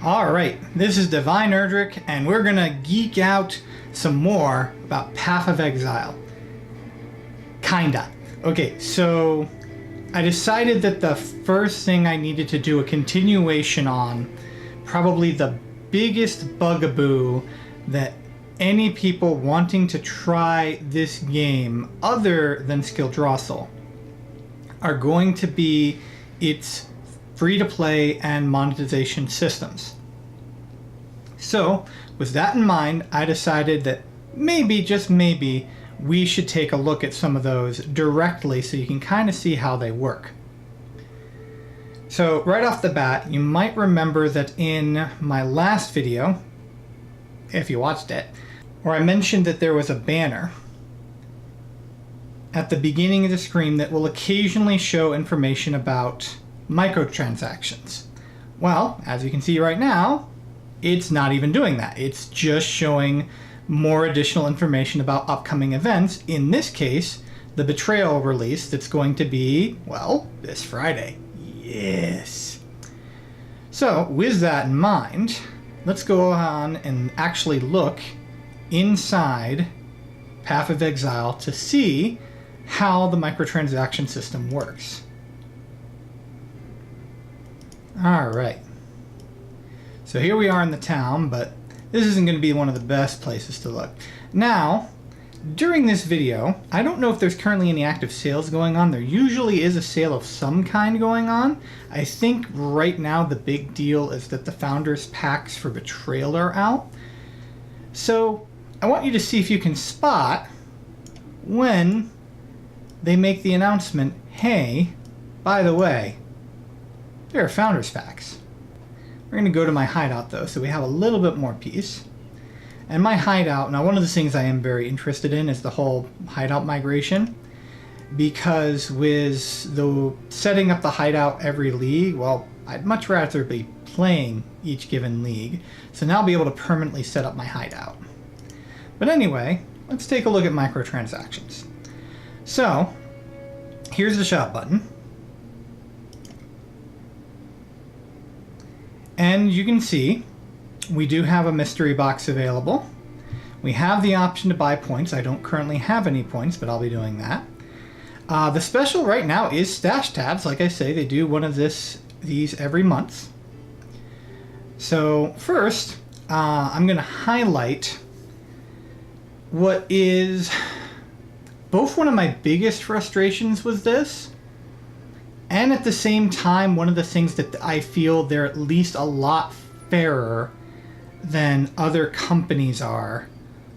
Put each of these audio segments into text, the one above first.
Alright, this is Divine Erdrick, and we're gonna geek out some more about Path of Exile. Kinda. Okay, so I decided that the first thing I needed to do a continuation on, probably the biggest bugaboo that any people wanting to try this game other than Skill Drossel are going to be its free-to-play and monetization systems. So, with that in mind, I decided that maybe, just maybe, we should take a look at some of those directly so you can kind of see how they work. So, right off the bat, you might remember that in my last video, if you watched it, where I mentioned that there was a banner at the beginning of the screen that will occasionally show information about microtransactions. Well, as you can see right now, it's not even doing that. It's just showing more additional information about upcoming events. In this case, the Betrayal release that's going to be, well, this Friday. Yes. So, with that in mind, let's go on and actually look inside Path of Exile to see how the microtransaction system works. Alright, so here we are in the town, but this isn't going to be one of the best places to look. Now, during this video, I don't know if there's currently any active sales going on. There usually is a sale of some kind going on. I think right now the big deal is that the Founders Packs for Betrayal are out. So, I want you to see if you can spot when they make the announcement, hey, by the way, there are Founders Packs. We're going to go to my hideout though, so we have a little bit more peace. And my hideout, now one of the things I am very interested in is the whole hideout migration, because with the setting up the hideout every league, well, I'd much rather be playing each given league, so now I'll be able to permanently set up my hideout. But anyway, let's take a look at microtransactions. So, here's the shop button. And you can see we do have a mystery box available. We have the option to buy points. I don't currently have any points, but I'll be doing that. The special right now is stash tabs. Like I say, they do one of these every month. So first, I'm going to highlight what is both one of my biggest frustrations with this, and at the same time, one of the things that I feel they're at least a lot fairer than other companies are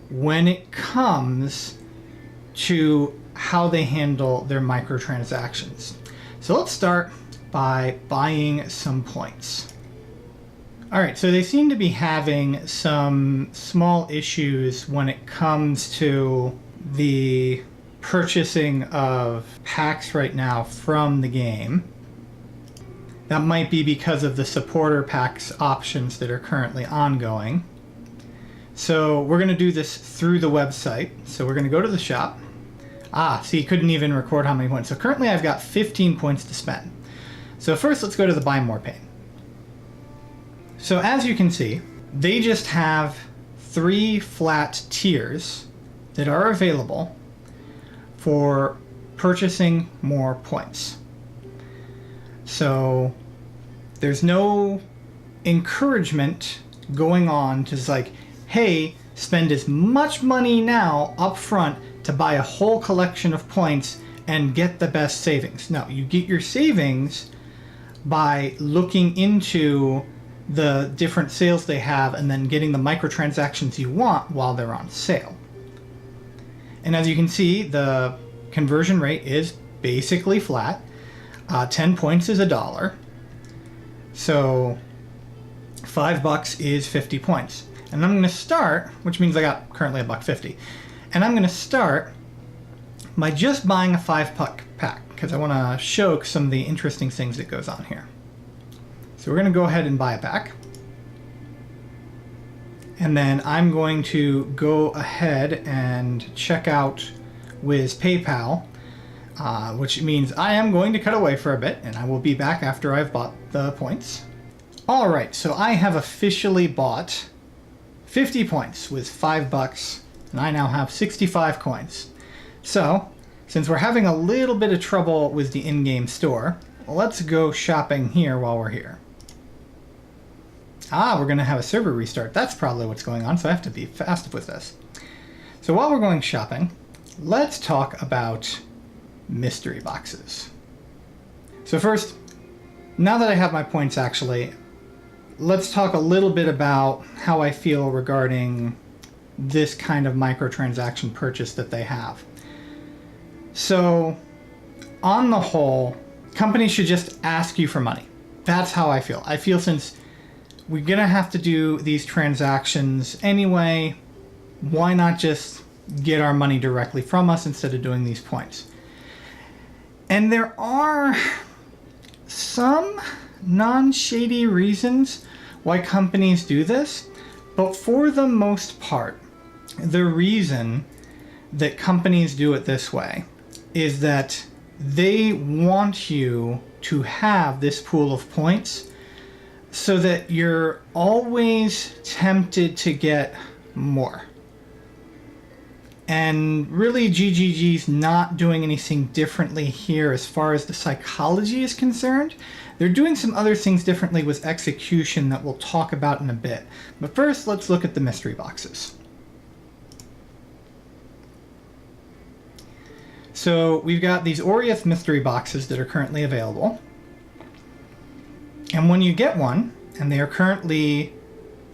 when it comes to how they handle their microtransactions. So let's start by buying some points. Alright, so they seem to be having some small issues when it comes to the purchasing of packs right now from the game. That might be because of the supporter packs options that are currently ongoing. So we're going to do this through the website. So we're going to go to the shop. See, couldn't even record how many points. So currently I've got 15 points to spend. So first let's go to the buy more pane. So as you can see, they just have 3 flat tiers that are available for purchasing more points. So there's no encouragement going on to like, hey, spend as much money now up front to buy a whole collection of points and get the best savings. No, you get your savings by looking into the different sales they have and then getting the microtransactions you want while they're on sale. And as you can see, the conversion rate is basically flat. 10 points is $1. So $5 is 50 points. And I'm going to start, which means I got currently $1.50. And I'm going to start by just buying a 5-pack because I want to show some of the interesting things that goes on here. So we're going to go ahead and buy a pack. And then I'm going to go ahead and check out with PayPal, which means I am going to cut away for a bit, and I will be back after I've bought the points. All right, so I have officially bought 50 points with $5, and I now have 65 coins. So, since we're having a little bit of trouble with the in-game store, let's go shopping here while we're here. Ah, we're going to have a server restart. That's probably what's going on, so I have to be fast with this. So while we're going shopping, let's talk about mystery boxes. So first, now that I have my points actually, let's talk a little bit about how I feel regarding this kind of microtransaction purchase that they have. So, on the whole, companies should just ask you for money. That's how I feel. I feel since we're gonna have to do these transactions anyway, why not just get our money directly from us instead of doing these points? And there are some non-shady reasons why companies do this, but for the most part, the reason that companies do it this way is that they want you to have this pool of points so that you're always tempted to get more. And really, GGG's not doing anything differently here as far as the psychology is concerned. They're doing some other things differently with execution that we'll talk about in a bit. But first, let's look at the mystery boxes. So we've got these Oriath mystery boxes that are currently available. And when you get one, and they are currently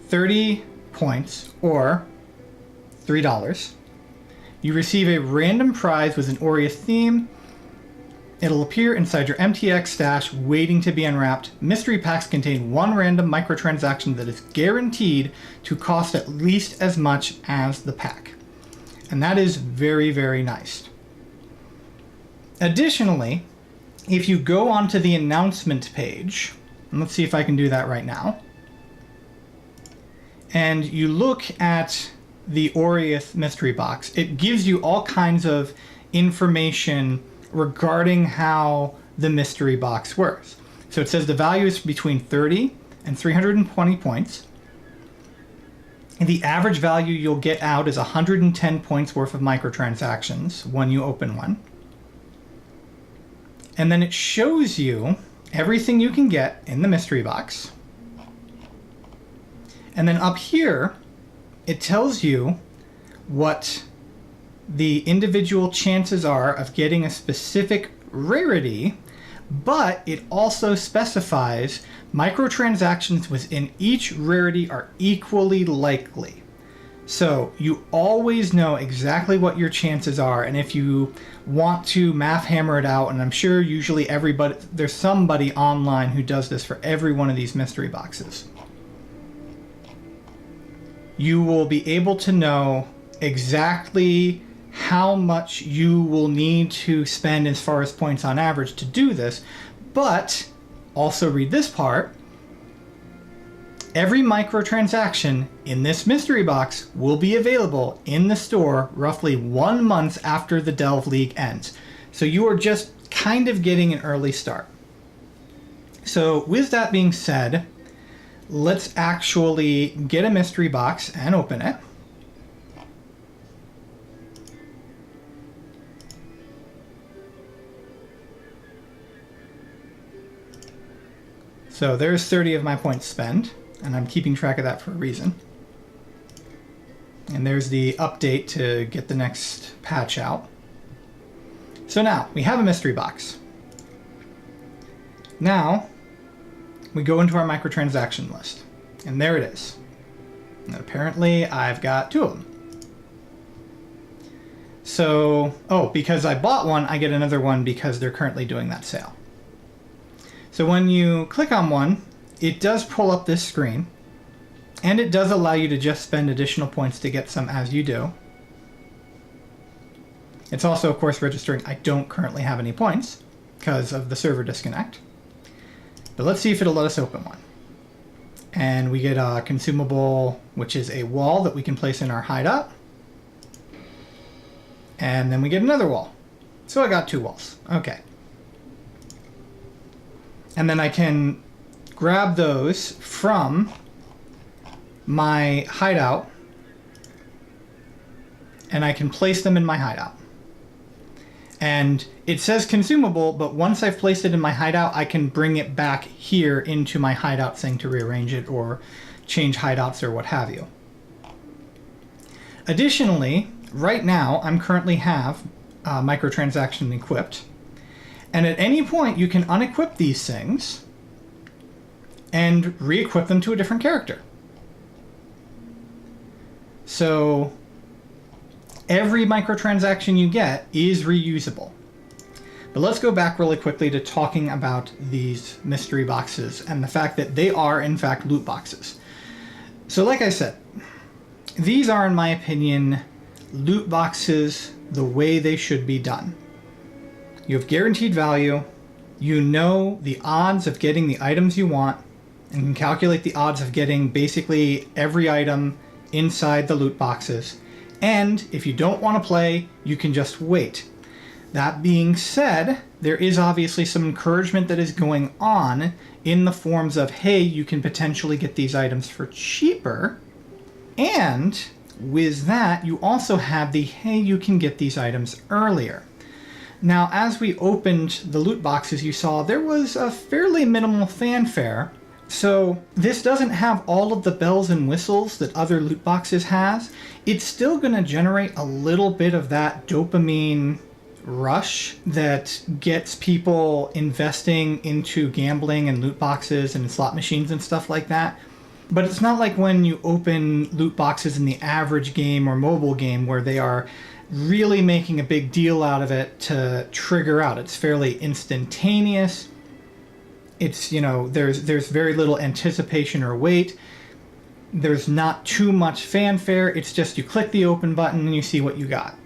30 points or $3, you receive a random prize with an Oriath theme. It'll appear inside your MTX stash waiting to be unwrapped. Mystery packs contain one random microtransaction that is guaranteed to cost at least as much as the pack. And that is very, very nice. Additionally, if you go onto the announcement page, and let's see if I can do that right now, and you look at the Oriath mystery box, it gives you all kinds of information regarding how the mystery box works. So it says the value is between 30 and 320 points. And the average value you'll get out is 110 points worth of microtransactions when you open one. And then it shows you everything you can get in the mystery box. And then up here, it tells you what the individual chances are of getting a specific rarity, but it also specifies microtransactions within each rarity are equally likely. So you always know exactly what your chances are, and if you want to math hammer it out, and I'm sure usually there's somebody online who does this for every one of these mystery boxes, you will be able to know exactly how much you will need to spend as far as points on average to do this. But also read this part. Every microtransaction in this mystery box will be available in the store roughly 1 month after the Delve League ends. So you are just kind of getting an early start. So with that being said, let's actually get a mystery box and open it. So there's 30 of my points spent, and I'm keeping track of that for a reason. And there's the update to get the next patch out. So now, we have a mystery box. Now, we go into our microtransaction list, and there it is. And apparently, I've got 2 of them. So, because I bought one, I get another one because they're currently doing that sale. So when you click on one, it does pull up this screen, and it does allow you to just spend additional points to get some as you do. It's also, of course, registering I don't currently have any points because of the server disconnect. But let's see if it'll let us open one. And we get a consumable, which is a wall that we can place in our hideout. And then we get another wall. So I got 2 walls. Okay. And then I can grab those from my hideout, and I can place them in my hideout. And it says consumable, but once I've placed it in my hideout, I can bring it back here into my hideout thing to rearrange it or change hideouts or what have you. Additionally, right now, I'm currently have microtransaction equipped. And at any point, you can unequip these things and re-equip them to a different character. So every microtransaction you get is reusable. But let's go back really quickly to talking about these mystery boxes and the fact that they are, in fact, loot boxes. So like I said, these are, in my opinion, loot boxes the way they should be done. You have guaranteed value, you know the odds of getting the items you want, and can calculate the odds of getting basically every item inside the loot boxes. And if you don't want to play, you can just wait. That being said, there is obviously some encouragement that is going on in the forms of, hey, you can potentially get these items for cheaper. And with that, you also have the, hey, you can get these items earlier. Now, as we opened the loot boxes, you saw there was a fairly minimal fanfare. So this doesn't have all of the bells and whistles that other loot boxes has. It's still going to generate a little bit of that dopamine rush that gets people investing into gambling and loot boxes and slot machines and stuff like that. But it's not like when you open loot boxes in the average game or mobile game where they are really making a big deal out of it to trigger out. It's fairly instantaneous. It's, you know, there's very little anticipation or wait. There's not too much fanfare. It's just you click the open button and you see what you got.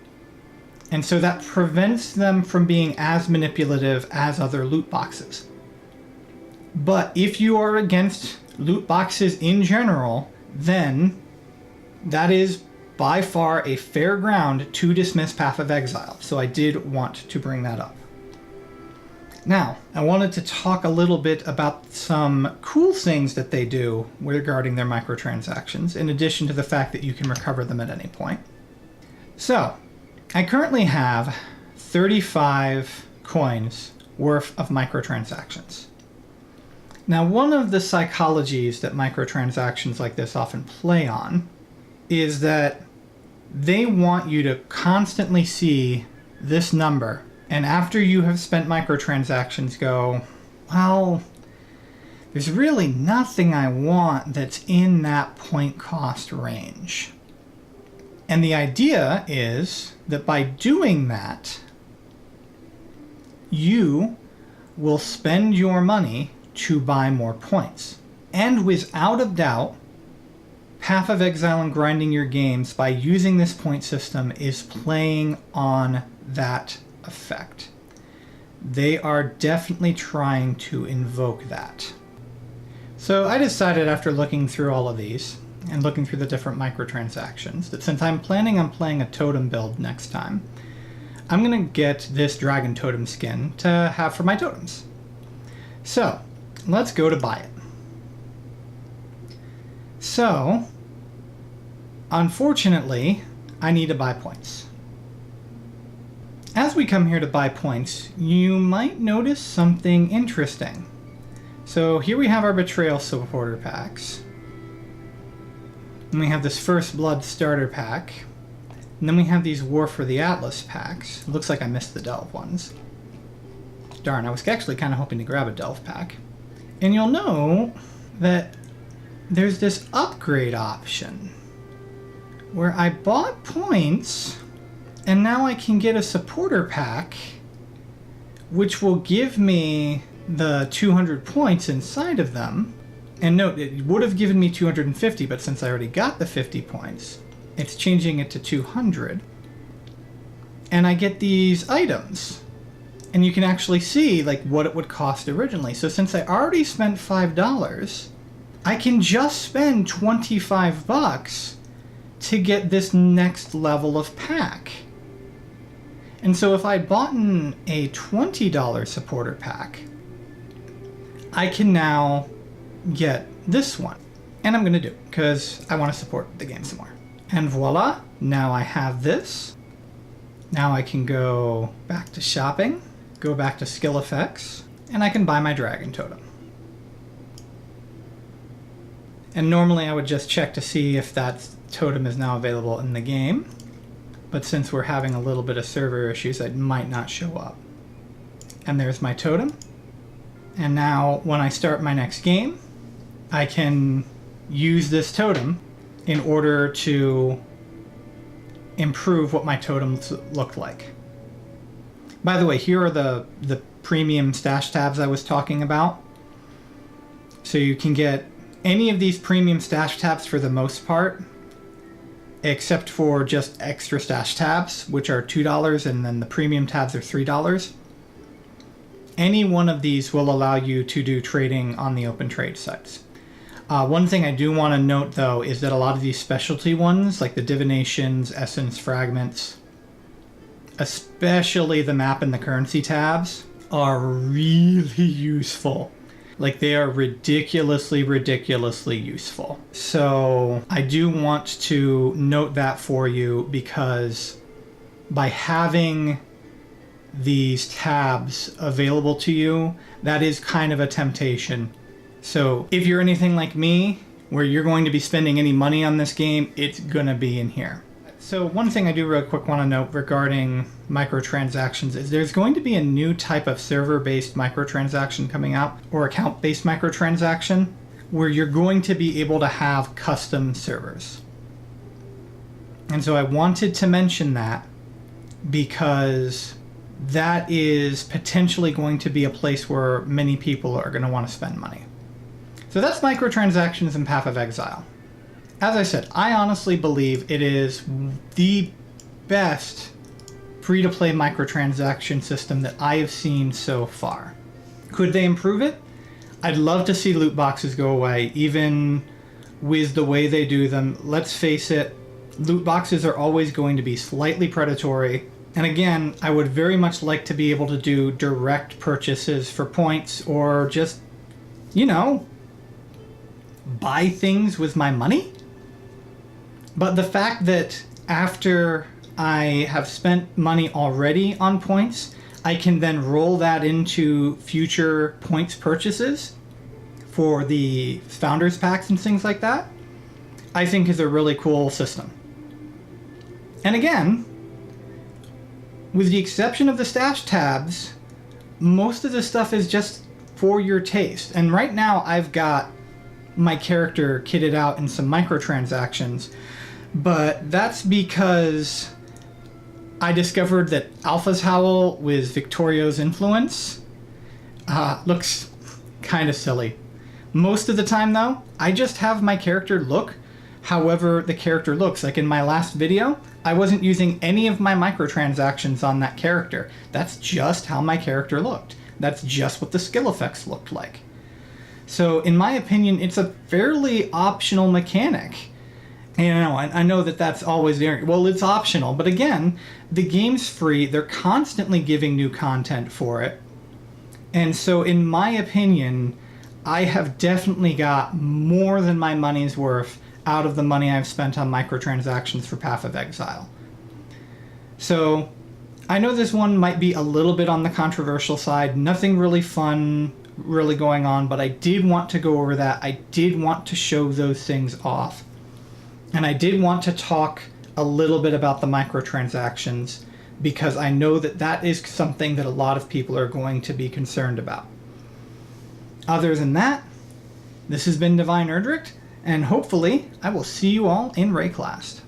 And so that prevents them from being as manipulative as other loot boxes. But if you are against loot boxes in general, then that is by far a fair ground to dismiss Path of Exile. So I did want to bring that up. Now, I wanted to talk a little bit about some cool things that they do regarding their microtransactions, in addition to the fact that you can recover them at any point. So, I currently have 35 coins worth of microtransactions. Now, one of the psychologies that microtransactions like this often play on is that they want you to constantly see this number, and after you have spent microtransactions go, well, there's really nothing I want that's in that point cost range. And the idea is that by doing that, you will spend your money to buy more points. And without a doubt, Path of Exile and grinding your games by using this point system is playing on that effect. They are definitely trying to invoke that. So I decided after looking through all of these and looking through the different microtransactions that since I'm planning on playing a totem build next time, I'm going to get this dragon totem skin to have for my totems. So let's go to buy it. So, unfortunately, I need to buy points. As we come here to buy points, you might notice something interesting. So here we have our Betrayal supporter packs. And we have this First Blood starter pack. And then we have these War for the Atlas packs. It looks like I missed the Delve ones. Darn, I was actually kind of hoping to grab a Delve pack. And you'll know that there's this upgrade option where I bought points and now I can get a supporter pack which will give me the 200 points inside of them. And note, it would have given me 250, but since I already got the 50 points, it's changing it to 200. And I get these items. And you can actually see like what it would cost originally. So since I already spent $5, I can just spend 25 bucks to get this next level of pack. And so if I'd bought a $20 supporter pack, I can now get this one. And I'm going to do it because I want to support the game some more. And voila, now I have this. Now I can go back to shopping, go back to skill effects, and I can buy my dragon totem. And normally I would just check to see if that totem is now available in the game. But since we're having a little bit of server issues, it might not show up. And there's my totem. And now when I start my next game, I can use this totem in order to improve what my totems looked like. By the way, here are the premium stash tabs I was talking about. So you can get any of these premium stash tabs for the most part, except for just extra stash tabs, which are $2, and then the premium tabs are $3. Any one of these will allow you to do trading on the open trade sites. One thing I do want to note, though, is that a lot of these specialty ones, like the divinations, essence fragments, especially the map and the currency tabs, are really useful. Like, they are ridiculously useful. So I do want to note that for you, because by having these tabs available to you, that is kind of a temptation. So if you're anything like me, where you're going to be spending any money on this game, it's gonna be in here. So one thing I do real quick want to note regarding microtransactions is there's going to be a new type of server-based microtransaction coming out, or account-based microtransaction, where you're going to be able to have custom servers. And so I wanted to mention that because that is potentially going to be a place where many people are going to want to spend money. So that's microtransactions in Path of Exile. As I said, I honestly believe it is the best free-to-play microtransaction system that I have seen so far. Could they improve it? I'd love to see loot boxes go away, even with the way they do them. Let's face it, loot boxes are always going to be slightly predatory. And again, I would very much like to be able to do direct purchases for points, or just, you know, buy things with my money. But the fact that after I have spent money already on points, I can then roll that into future points purchases for the founders packs and things like that, I think is a really cool system. And again, with the exception of the stash tabs, most of the stuff is just for your taste. And right now I've got my character kitted out in some microtransactions, but that's because I discovered that Alpha's Howl with Victorio's influence looks kind of silly. Most of the time though, I just have my character look however the character looks. Like in my last video, I wasn't using any of my microtransactions on that character. That's just how my character looked. That's just what the skill effects looked like. So in my opinion, it's a fairly optional mechanic. And I know that that's always there. Well, it's optional, but again, the game's free. They're constantly giving new content for it. And so in my opinion, I have definitely got more than my money's worth out of the money I've spent on microtransactions for Path of Exile. So I know this one might be a little bit on the controversial side. Nothing really fun really going on, but I did want to go over that. I did want to show those things off. And I did want to talk a little bit about the microtransactions, because I know that that is something that a lot of people are going to be concerned about. Other than that, this has been Divine Erdricht, and hopefully I will see you all in Rayclast.